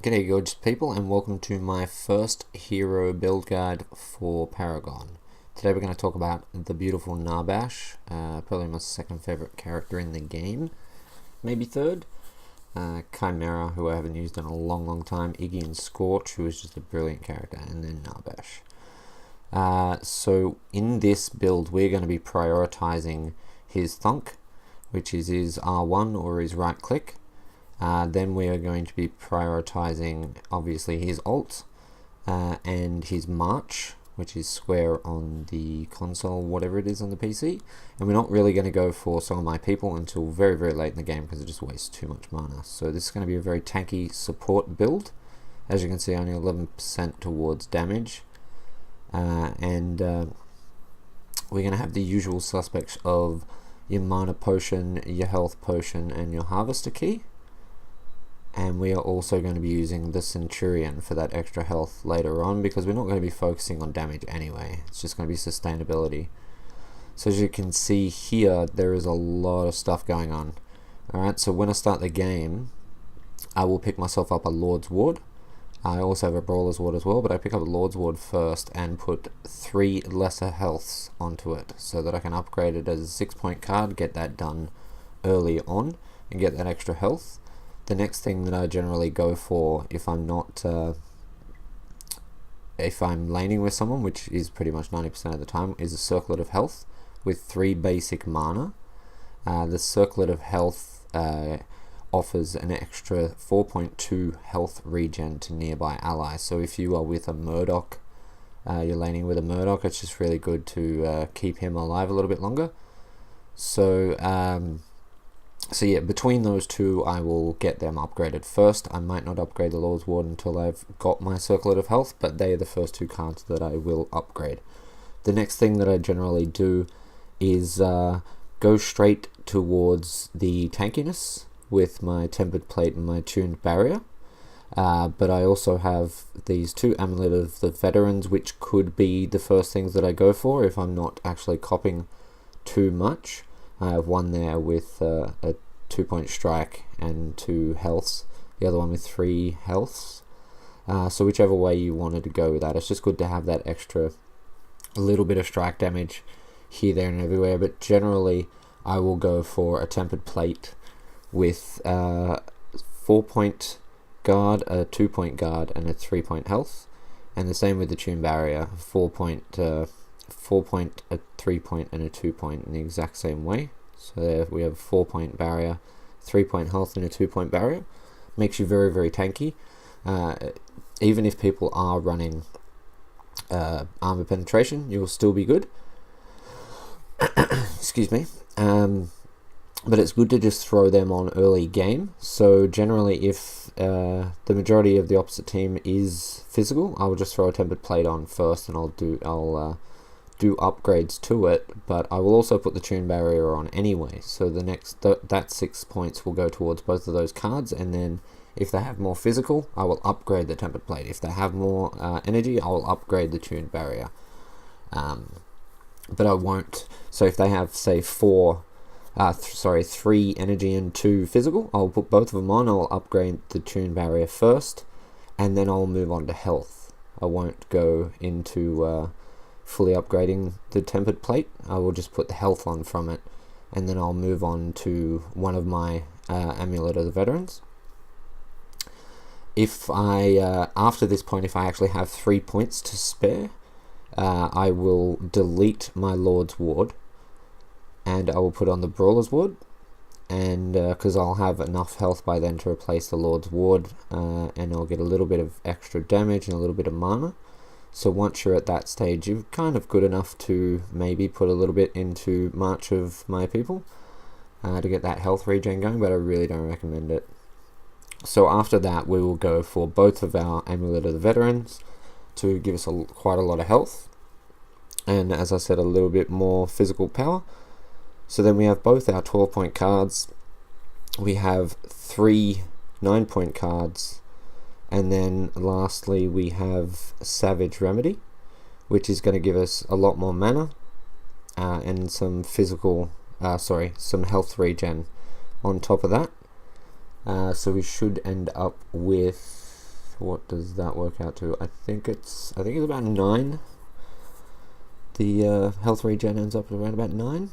G'day gorgeous people, and welcome to my first hero build guide for Paragon. Today we're going to talk about the beautiful Narbash, probably my second favourite character in the game, maybe third. Chimera, who I haven't used in a long time, Iggy and Scorch, who is just a brilliant character, and then Narbash. So in this build we're going to be prioritising his thunk, which is his R1 or his right click. Then we are going to be prioritizing obviously his ult and his march, which is square on the console, whatever it is on the PC. And we're not really going to go for some of my people until very late in the game because it just wastes too much mana. So this is going to be a very tanky support build. As you can see, only 11% towards damage. We're going to have the usual suspects of your mana potion, your health potion, and your harvester key. And we are also going to be using the Centurion for that extra health later on, because we're not going to be focusing on damage anyway. It's just going to be sustainability. So as you can see here, there is a lot of stuff going on. Alright, so when I start the game, I will pick myself up a Lord's Ward. I also have a Brawler's Ward as well, but I pick up a Lord's Ward first and put 3 lesser healths onto it so that I can upgrade it as a 6-point card, get that done early on, and get that extra health. The next thing that I generally go for if I'm not, if I'm laning with someone, which is pretty much 90% of the time, is a Circlet of Health with 3 basic mana. The Circlet of Health offers an extra 4.2 health regen to nearby allies. So if you are with a Murdoch, you're laning with a Murdoch, it's just really good to keep him alive a little bit longer. So yeah, between those two I will get them upgraded first. I might not upgrade the Lord's Ward until I've got my Circlet of Health, but they are the first 2 cards that I will upgrade. The next thing that I generally do is go straight towards the tankiness with my Tempered Plate and my Tuned Barrier. But I also have these 2 Amulet of the Veterans, which could be the first things that I go for if I'm not actually copping too much. I have one there with a 2-point strike and 2 healths, the other one with 3 healths. So whichever way you wanted to go with that, it's just good to have that extra little bit of strike damage here, there and everywhere. But generally I will go for a Tempered Plate with 4-point guard, a 2-point guard, and a 3-point health. And the same with the Tune Barrier, 4-point, a 3-point, and a 2-point in the exact same way. So there we have a 4-point barrier, 3-point health, and a 2-point barrier. Makes you very tanky. Even if people are running armor penetration, you'll still be good. Excuse me. But it's good to just throw them on early game. So generally, if the majority of the opposite team is physical, I will just throw a Tempered Plate on first, and I'll do upgrades to it. But I will also put the Tune Barrier on anyway. So the next that 6 points will go towards both of those cards, and then if they have more physical, I will upgrade the Tempered Plate. If they have more energy, I will upgrade the Tune Barrier. But I won't. So if they have, say, 3 energy and 2 physical, I'll put both of them on. I'll upgrade the Tune Barrier first, and then I'll move on to health. I won't go into fully upgrading the Tempered Plate. I will just put the health on from it, and then I'll move on to one of my Amulet of the Veterans. If I, after this point, if I actually have 3 points to spare, I will delete my Lord's Ward, and I will put on the Brawler's Ward, and because I'll have enough health by then to replace the Lord's Ward, and I'll get a little bit of extra damage and a little bit of mana. So once you're at that stage, you're kind of good enough to maybe put a little bit into March of my people to get that health regen going, but I really don't recommend it. So after that, we will go for both of our Amulet of the Veterans to give us quite a lot of health, and as I said, a little bit more physical power. So then we have both our 12-point cards, we have 3 9-point cards, and then lastly we have Savage Remedy, which is going to give us a lot more mana and some some health regen on top of that. So we should end up with what does that work out to? I think it's about 9. The health regen ends up around about 9.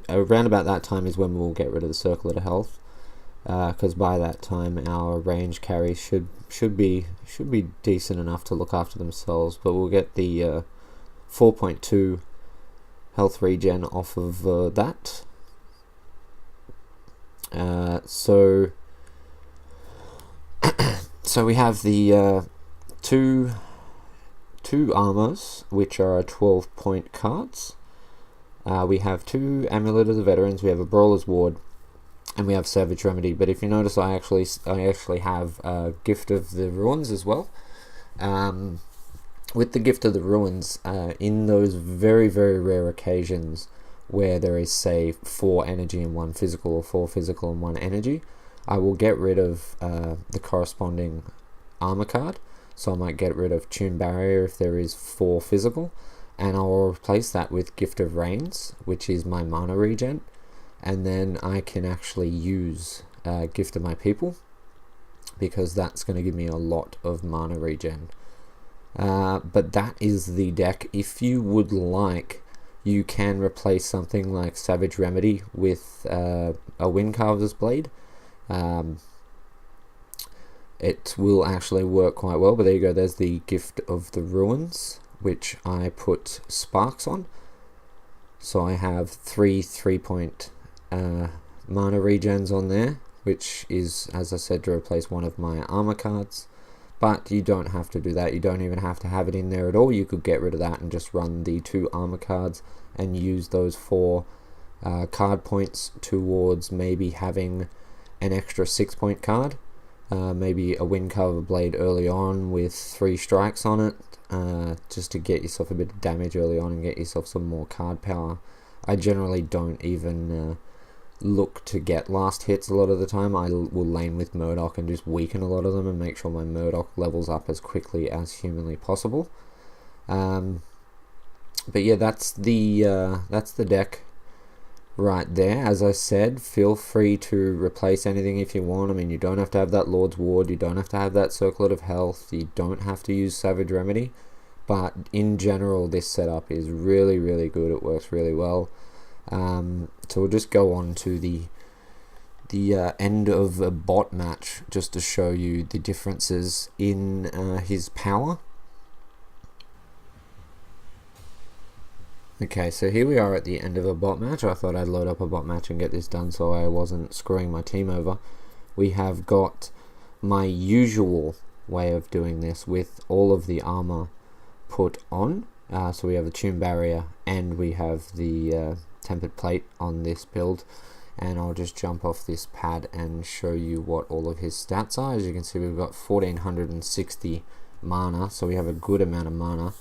Around about that time is when we'll get rid of the Circlet of Health, because by that time our range carries should be decent enough to look after themselves. But we'll get the 4.2 health regen off of that. So we have the two armors, which are 12-point cards. We have 2 Amulet of the Veterans, we have a Brawler's Ward, and we have Savage Remedy. But if you notice, I actually have Gift of the Ruins as well. With the Gift of the Ruins, in those very, very rare occasions where there is, say, 4 energy and 1 physical, or 4 physical and 1 energy, I will get rid of the corresponding armor card. So I might get rid of Tune Barrier if there is 4 physical, and I'll replace that with Gift of Rains, which is my mana regen, and then I can actually use Gift of My People, because that's going to give me a lot of mana regen. But that is the deck. If you would like, you can replace something like Savage Remedy with a Windcarver's Blade. It will actually work quite well, but there you go, there's the Gift of the Ruins, which I put sparks on. So I have 3-point mana regens on there, which is, as I said, to replace one of my armor cards. But you don't have to do that, you don't even have to have it in there at all. You could get rid of that and just run the 2 armor cards and use those 4 card points towards maybe having an extra 6-point card. Maybe a Windcarver Blade early on with 3 strikes on it, just to get yourself a bit of damage early on and get yourself some more card power. I generally don't even look to get last hits a lot of the time. I will lane with Murdoch and just weaken a lot of them and make sure my Murdoch levels up as quickly as humanly possible. But yeah, that's the deck right there. As I said, feel free to replace anything if you want. I mean, you don't have to have that Lord's Ward, you don't have to have that Circlet of Health, you don't have to use Savage Remedy, but in general this setup is really, really good. It works really well. So we'll just go on to the end of a bot match, just to show you the differences in his power. Okay, so here we are at the end of a bot match. I thought I'd load up a bot match and get this done so I wasn't screwing my team over. We have got my usual way of doing this with all of the armor put on. So we have the Tune Barrier and we have the Tempered Plate on this build. And I'll just jump off this pad and show you what all of his stats are. As you can see, we've got 1460 mana, so we have a good amount of mana.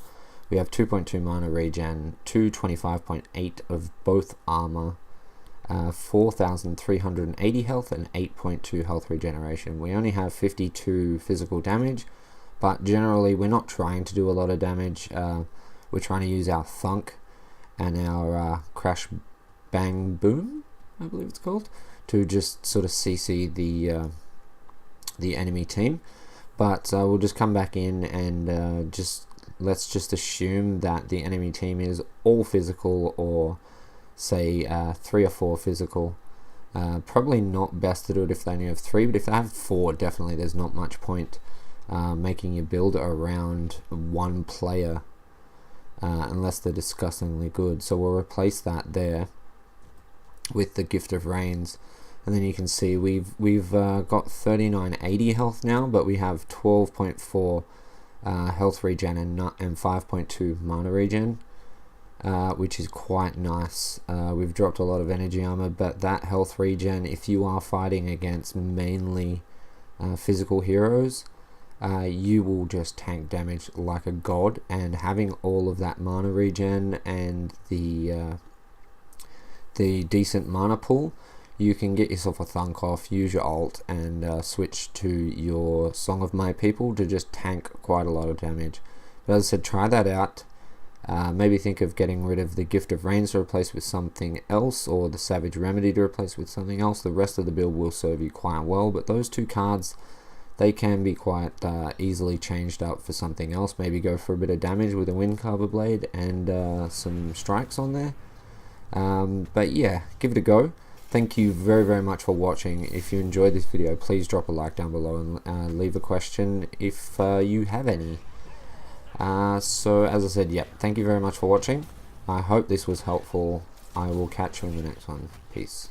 We have 2.2 mana regen, 225.8 of both armor, 4,380 health, and 8.2 health regeneration. We only have 52 physical damage, but generally we're not trying to do a lot of damage. We're trying to use our Thunk and our Crash Bang Boom, I believe it's called, to just sort of CC the enemy team. But we'll just come back in and let's just assume that the enemy team is all physical, or say 3 or 4 physical. Probably not best to do it if they only have 3, but if they have 4, definitely there's not much point making your build around one player unless they're disgustingly good. So we'll replace that there with the Gift of Rains, and then you can see we've got 3980 health now, but we have 12.4 health regen and 5.2 mana regen, which is quite nice. We've dropped a lot of energy armor, but that health regen, if you are fighting against mainly physical heroes, you will just tank damage like a god. And having all of that mana regen and the decent mana pool, you can get yourself a Thunk off, use your ult, and switch to your Song of My People to just tank quite a lot of damage. But as I said, try that out. Maybe think of getting rid of the Gift of Rains to replace with something else, or the Savage Remedy to replace with something else. The rest of the build will serve you quite well, but those two cards, they can be quite easily changed up for something else. Maybe go for a bit of damage with a Windcarver blade and some strikes on there. But yeah, give it a go. Thank you very, very much for watching. If you enjoyed this video, please drop a like down below and leave a question if you have any. So as I said, yep, thank you very much for watching. I hope this was helpful. I will catch you in the next one. Peace.